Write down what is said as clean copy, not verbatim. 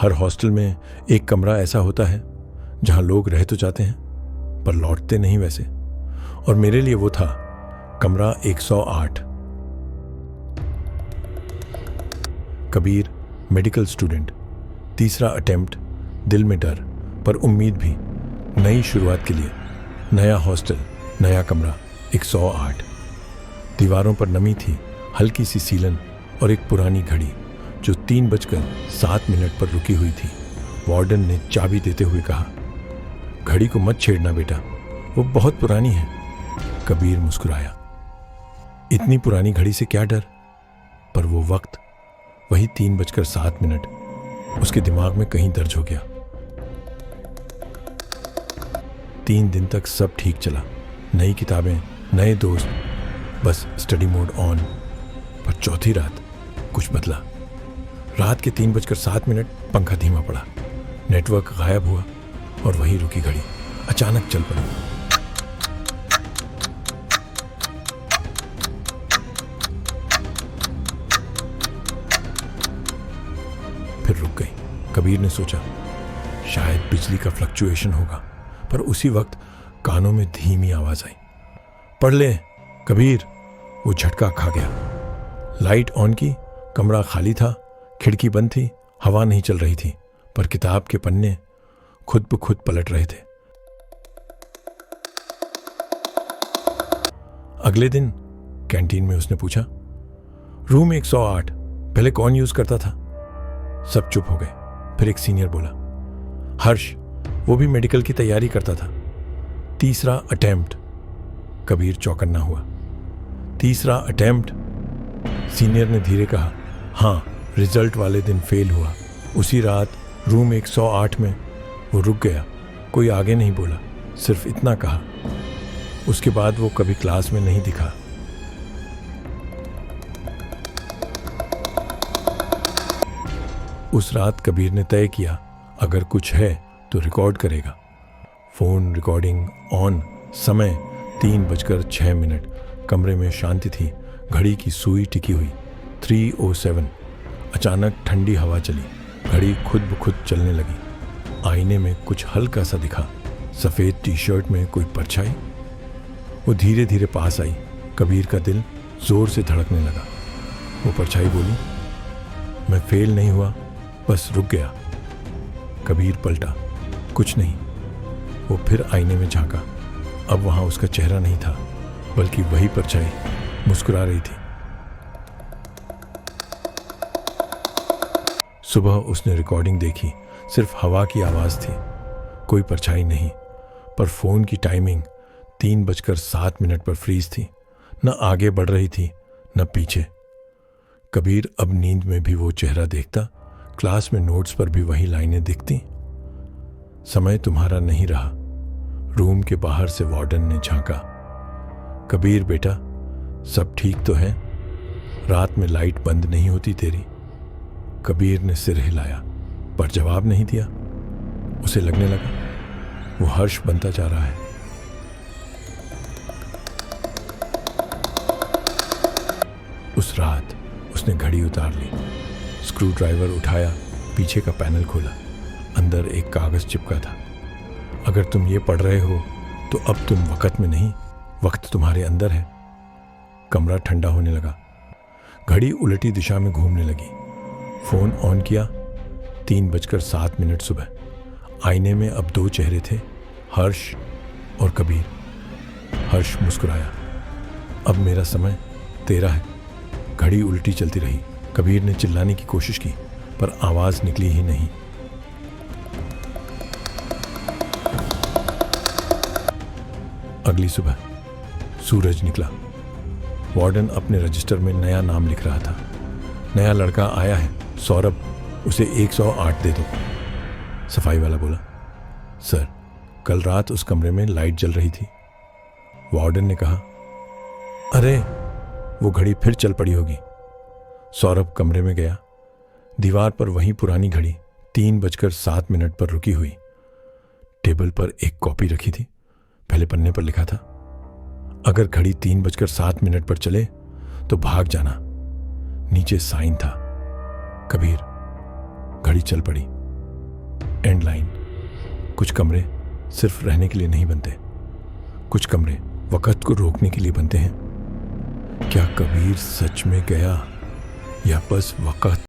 हर hostel में एक कमरा ऐसा होता है जहां लोग रह तो जाते हैं पर लौटते नहीं वैसे, और मेरे लिए वो था कमरा 108। कबीर मेडिकल स्टूडेंट, तीसरा अटेम्प्ट, दिल में डर पर उम्मीद भी, नई शुरुआत के लिए, नया हॉस्टल, नया कमरा 108। दीवारों पर नमी थी, हल्की सी सीलन और एक पुरानी घड़ी जो 3:07 पर रुकी हुई थी। वार्डन ने चाबी देते हुए कहा, घड़ी को मत छेड़ना बेटा, वो बहुत पुरानी है। कबीर मुस्कुराया, इतनी पुरानी घड़ी से क्या डर? पर वो वक्त, वही 3:07, उसके दिमाग में कहीं दर्ज हो गया। 3 दिन तक सब ठीक चला, नई किताबें, नए दोस्त, बस स्टडी मोड ऑन। पर चौथी रात कुछ बदला। रात के 3:07 पंखा धीमा पड़ा, नेटवर्क गायब हुआ और वही रुकी घड़ी अचानक चल पड़ी। फिर रुक गई। कबीर ने सोचा शायद बिजली का फ्लक्चुएशन होगा, पर उसी वक्त कानों में धीमी आवाज आई, पढ़ ले कबीर। वो झटका खा गया। लाइट ऑन की, कमरा खाली था, खिड़की बंद थी, हवा नहीं चल रही थी, पर किताब के पन्ने खुद ब खुद पलट रहे थे। अगले दिन कैंटीन में उसने पूछा, रूम 108 पहले कौन यूज करता था? सब चुप हो गए। फिर एक सीनियर बोला, हर्ष, वो भी मेडिकल की तैयारी करता था। तीसरा अटेम्प्ट। कबीर चौकन्ना हुआ। तीसरा अटेम्प्ट? सीनियर ने धीरे कहा, हाँ, रिजल्ट वाले दिन फेल हुआ। उसी रात रूम 108 में वो रुक गया। कोई आगे नहीं बोला, सिर्फ इतना कहा। उसके बाद वो कभी क्लास में नहीं दिखा। उस रात कबीर ने तय किया, अगर कुछ है तो रिकॉर्ड करेगा। Phone recording on. समय 3:06। कमरे में शांति थी, घड़ी की सुई टिकी हुई 3:07। अचानक ठंडी हवा चली, घड़ी खुद ब खुद चलने लगी। आईने में कुछ हल्का सा दिखा, सफेद टी-शर्ट में कोई परछाई। वो धीरे धीरे पास आई। कबीर का दिल जोर से धड़कने लगा। वो परछाई बोली, मैं फेल नहीं हुआ, बस रुक गया। कबीर पलटा, कुछ नहीं। वो फिर आईने में झांका। अब वहां उसका चेहरा नहीं था, बल्कि वही परछाई मुस्कुरा रही थी। सुबह उसने रिकॉर्डिंग देखी, सिर्फ हवा की आवाज थी, कोई परछाई नहीं। पर फोन की टाइमिंग 3:07 पर फ्रीज थी, न आगे बढ़ रही थी न पीछे। कबीर अब नींद में भी वो चेहरा देखता, क्लास में नोट्स पर भी वही लाइनें दिखती। समय तुम्हारा नहीं रहा। रूम के बाहर से वार्डन ने झांका, कबीर बेटा, सब ठीक तो है? रात में लाइट बंद नहीं होती तेरी? कबीर ने सिर हिलाया, पर जवाब नहीं दिया। उसे लगने लगा वो हर्ष बनता जा रहा है। उस रात उसने घड़ी उतार ली, स्क्रू ड्राइवर उठाया, पीछे का पैनल खोला। अंदर एक कागज चिपका था, अगर तुम ये पढ़ रहे हो तो अब तुम वक्त में नहीं, वक्त तुम्हारे अंदर है। कमरा ठंडा होने लगा, घड़ी उलटी दिशा में घूमने लगी। फोन ऑन किया, 3:07 सुबह। आईने में अब 2 चेहरे थे, हर्ष और कबीर। हर्ष मुस्कुराया, अब मेरा समय तेरा है। घड़ी उल्टी चलती रही। कबीर ने चिल्लाने की कोशिश की, पर आवाज निकली ही नहीं। अगली सुबह सूरज निकला। वार्डन अपने रजिस्टर में नया नाम लिख रहा था। नया लड़का आया है, सौरभ, उसे 108 दे दो। सफाई वाला बोला, सर, कल रात उस कमरे में लाइट जल रही थी। वार्डन ने कहा, अरे वो घड़ी फिर चल पड़ी होगी। सौरभ कमरे में गया। दीवार पर वही पुरानी घड़ी 3:07 पर रुकी हुई। टेबल पर एक कॉपी रखी थी, पहले पन्ने पर लिखा था, अगर घड़ी 3:07 पर चले तो भाग जाना। नीचे साइन था, कबीर। घड़ी चल पड़ी। And line. कुछ कमरे सिर्फ रहने के लिए नहीं बनते, कुछ कमरे वक़्त को रोकने के लिए बनते हैं। क्या कबीर सच में गया या बस वक़्त